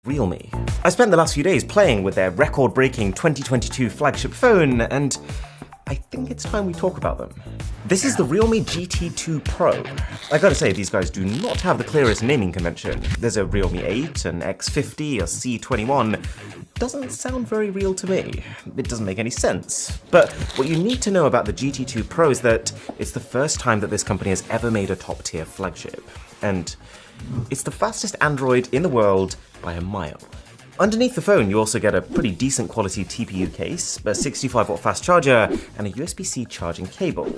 Realme. I spent the last few days playing with their record-breaking 2022 flagship phone, and I think it's time we talk about them. This is the Realme GT2 Pro. I gotta say, these guys do not have the clearest naming convention. There's a Realme 8, an X50, a C21. Doesn't sound very real to me. It doesn't make any sense. But what you need to know about the GT2 Pro is that it's the first time that this company has ever made a top-tier flagship. And it's the fastest Android in the world by a mile. Underneath the phone, you also get a pretty decent quality TPU case, a 65-watt fast charger, and a USB-C charging cable.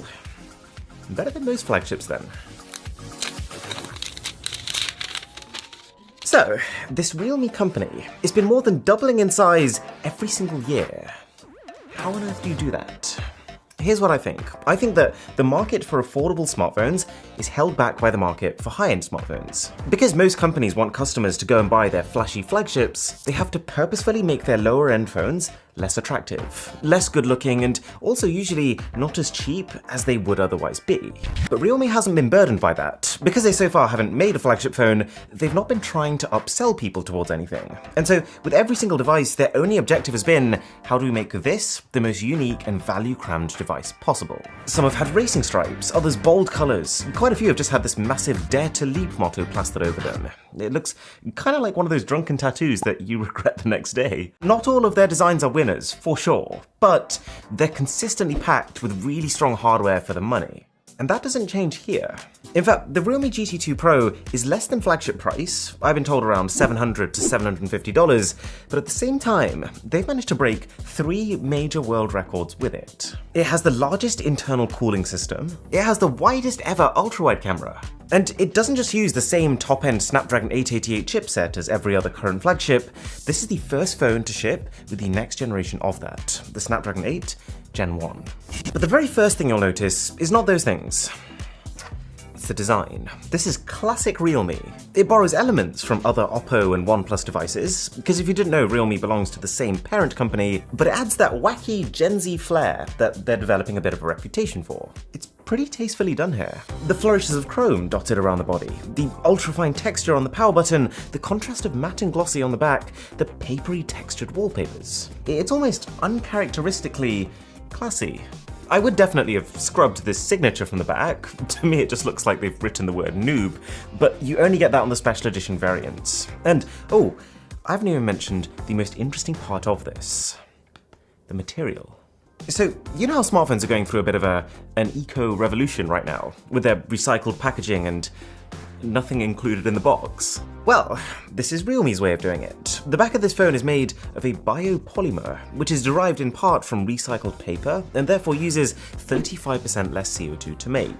Better than most flagships then. So, this Realme company has been more than doubling in size every single year. How on earth do you do that? Here's what I think. I think that the market for affordable smartphones is held back by the market for high-end smartphones. Because most companies want customers to go and buy their flashy flagships, they have to purposefully make their lower-end phones less attractive, less good-looking, and also usually not as cheap as they would otherwise be. But Realme hasn't been burdened by that. Because they so far haven't made a flagship phone, they've not been trying to upsell people towards anything. And so, with every single device, their only objective has been, how do we make this the most unique and value-crammed device possible? Some have had racing stripes, others bold colours. Quite a few have just had this massive Dare to Leap motto plastered over them. It looks kind of like one of those drunken tattoos that you regret the next day. Not all of their designs are winners, for sure, but they're consistently packed with really strong hardware for the money. And that doesn't change here. In fact, the Realme GT2 Pro is less than flagship price. I've been told around $700 to $750, but at the same time, they've managed to break 3 major world records with it. It has the largest internal cooling system, it has the widest ever ultra-wide camera, and it doesn't just use the same top-end Snapdragon 888 chipset as every other current flagship. This is the first phone to ship with the next generation of that, the Snapdragon 8 Gen 1. But the very first thing you'll notice is not those things. It's the design. This is classic Realme. It borrows elements from other Oppo and OnePlus devices, because if you didn't know, Realme belongs to the same parent company, but it adds that wacky Gen Z flair that they're developing a bit of a reputation for. It's pretty tastefully done here. The flourishes of chrome dotted around the body, the ultra-fine texture on the power button, the contrast of matte and glossy on the back, the papery textured wallpapers. It's almost uncharacteristically classy. I would definitely have scrubbed this signature from the back. To me, it just looks like they've written the word noob, but you only get that on the special edition variants. And, oh, I haven't even mentioned the most interesting part of this. The material. So, you know how smartphones are going through a bit of an eco-revolution right now, with their recycled packaging and nothing included in the box? Well, this is Realme's way of doing it. The back of this phone is made of a biopolymer, which is derived in part from recycled paper, and therefore uses 35% less CO2 to make.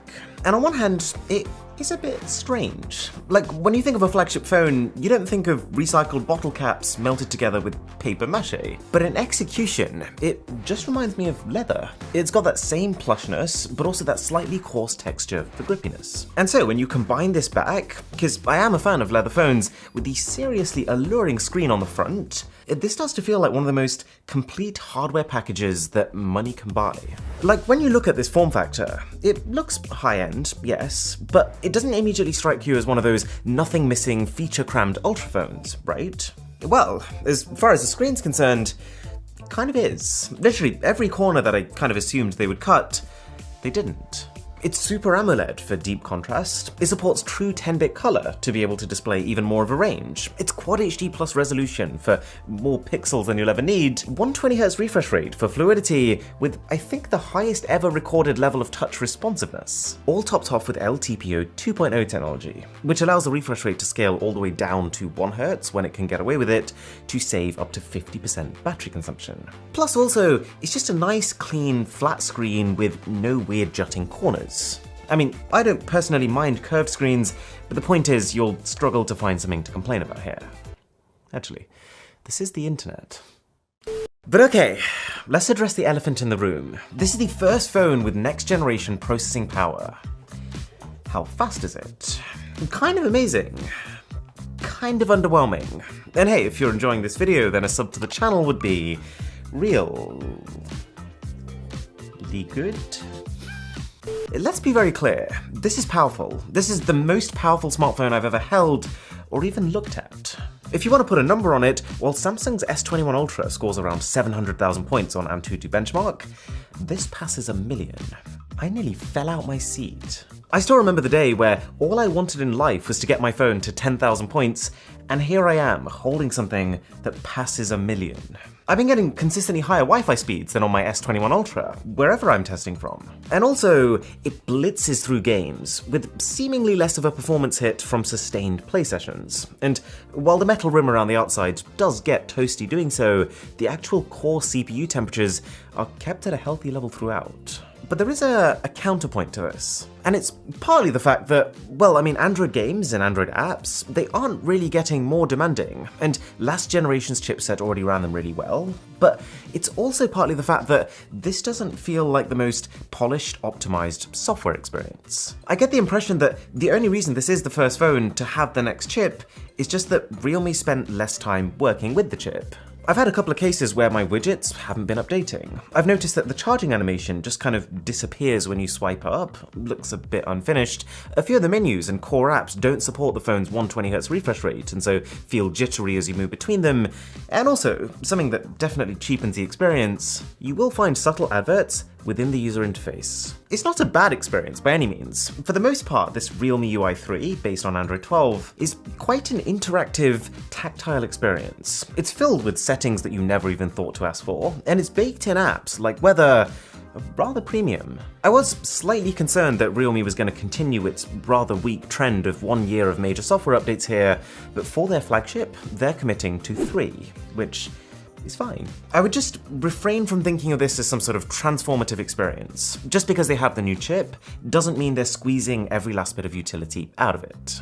And on one hand, it is a bit strange. Like, when you think of a flagship phone, you don't think of recycled bottle caps melted together with paper mache. But in execution, it just reminds me of leather. It's got that same plushness, but also that slightly coarse texture for grippiness. And so when you combine this back, because I am a fan of leather phones, with the seriously alluring screen on the front, this starts to feel like one of the most complete hardware packages that money can buy. Like, when you look at this form factor, it looks high-end, yes, but it doesn't immediately strike you as one of those nothing-missing, feature-crammed ultra phones, right? Well, as far as the screen's concerned, it kind of is. Literally, every corner that I kind of assumed they would cut, they didn't. It's Super AMOLED for deep contrast. It supports true 10-bit color to be able to display even more of a range. It's Quad HD plus resolution for more pixels than you'll ever need. 120Hz refresh rate for fluidity with, I think, the highest ever recorded level of touch responsiveness. All topped off with LTPO 2.0 technology, which allows the refresh rate to scale all the way down to 1 Hz when it can get away with it, to save up to 50% battery consumption. Plus also, it's just a nice, clean, flat screen with no weird jutting corners. I mean, I don't personally mind curved screens, but the point is you'll struggle to find something to complain about here. Actually, this is the internet. But okay, let's address the elephant in the room. This is the first phone with next generation processing power. How fast is it? Kind of amazing. Kind of underwhelming. And hey, if you're enjoying this video, then a sub to the channel would be really good. Let's be very clear, this is powerful. This is the most powerful smartphone I've ever held or even looked at. If you want to put a number on it, while Samsung's S21 Ultra scores around 700,000 points on Antutu benchmark, this passes a million. I nearly fell out my seat. I still remember the day where all I wanted in life was to get my phone to 10,000 points, and here I am holding something that passes a million. I've been getting consistently higher Wi-Fi speeds than on my S21 Ultra, wherever I'm testing from. And also, it blitzes through games, with seemingly less of a performance hit from sustained play sessions. And while the metal rim around the outside does get toasty doing so, the actual core CPU temperatures are kept at a healthy level throughout. But there is a counterpoint to this. And it's partly the fact that, well, I mean, Android games and Android apps, they aren't really getting more demanding, and last generation's chipset already ran them really well. But it's also partly the fact that this doesn't feel like the most polished, optimized software experience. I get the impression that the only reason this is the first phone to have the next chip is just that Realme spent less time working with the chip. I've had a couple of cases where my widgets haven't been updating. I've noticed that the charging animation just kind of disappears when you swipe up, looks a bit unfinished. A few of the menus and core apps don't support the phone's 120Hz refresh rate and so feel jittery as you move between them. And also, something that definitely cheapens the experience, you will find subtle adverts within the user interface. It's not a bad experience by any means. For the most part, this Realme UI 3, based on Android 12, is quite an interactive, tactile experience. It's filled with settings that you never even thought to ask for, and it's baked in apps like weather, rather premium. I was slightly concerned that Realme was going to continue its rather weak trend of 1 year of major software updates here, but for their flagship, they're committing to 3, which is fine. I would just refrain from thinking of this as some sort of transformative experience. Just because they have the new chip doesn't mean they're squeezing every last bit of utility out of it.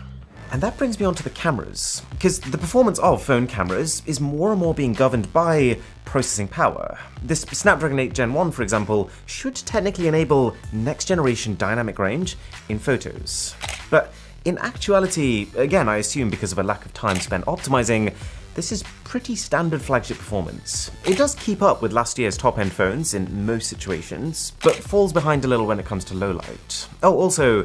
And that brings me on to the cameras, because the performance of phone cameras is more and more being governed by processing power. This Snapdragon 8 Gen 1, for example, should technically enable next-generation dynamic range in photos. But in actuality, again, I assume because of a lack of time spent optimizing, this is pretty standard flagship performance. It does keep up with last year's top-end phones in most situations, but falls behind a little when it comes to low light. Oh, also,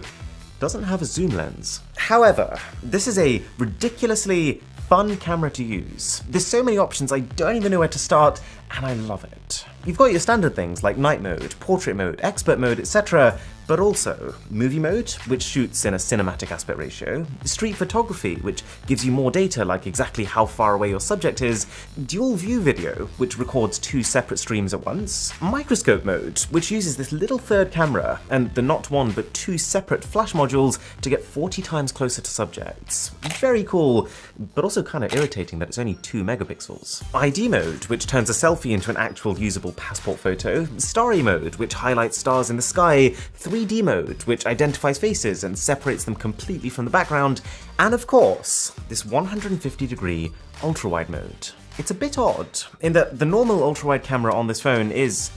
doesn't have a zoom lens. However, this is a ridiculously fun camera to use. There's so many options I don't even know where to start, and I love it. You've got your standard things like night mode, portrait mode, expert mode, etc., but also movie mode, which shoots in a cinematic aspect ratio, street photography, which gives you more data like exactly how far away your subject is, dual view video, which records 2 separate streams at once, microscope mode, which uses this little third camera and the not 1 but 2 separate flash modules to get 40 times closer to subjects. Very cool, but also kind of irritating that it's only 2 megapixels. ID mode, which turns a selfie into an actual usable passport photo, starry mode, which highlights stars in the sky, 3D mode, which identifies faces and separates them completely from the background, and of course, this 150-degree ultra-wide mode. It's a bit odd, in that the normal ultra-wide camera on this phone is,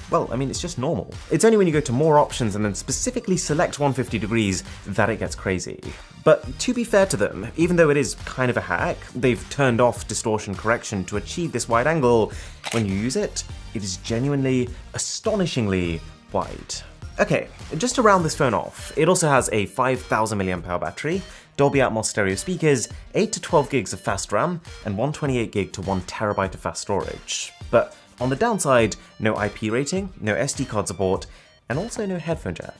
well, I mean, it's just normal. It's only when you go to more options and then specifically select 150 degrees that it gets crazy. But to be fair to them, even though it is kind of a hack, they've turned off distortion correction to achieve this wide angle. When you use it, it is genuinely, astonishingly wide. Okay, just to round this phone off, it also has a 5000 mAh battery, Dolby Atmos stereo speakers, 8 to 12 gigs of fast RAM, and 128 gig to 1 terabyte of fast storage. But on the downside, no IP rating, no SD card support, and also no headphone jack.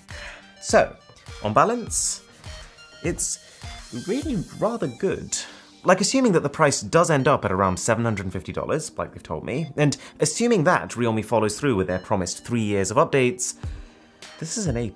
So, on balance, it's really rather good. Like, assuming that the price does end up at around $750, like they've told me, and assuming that Realme follows through with their promised 3 years of updates, this is an A+.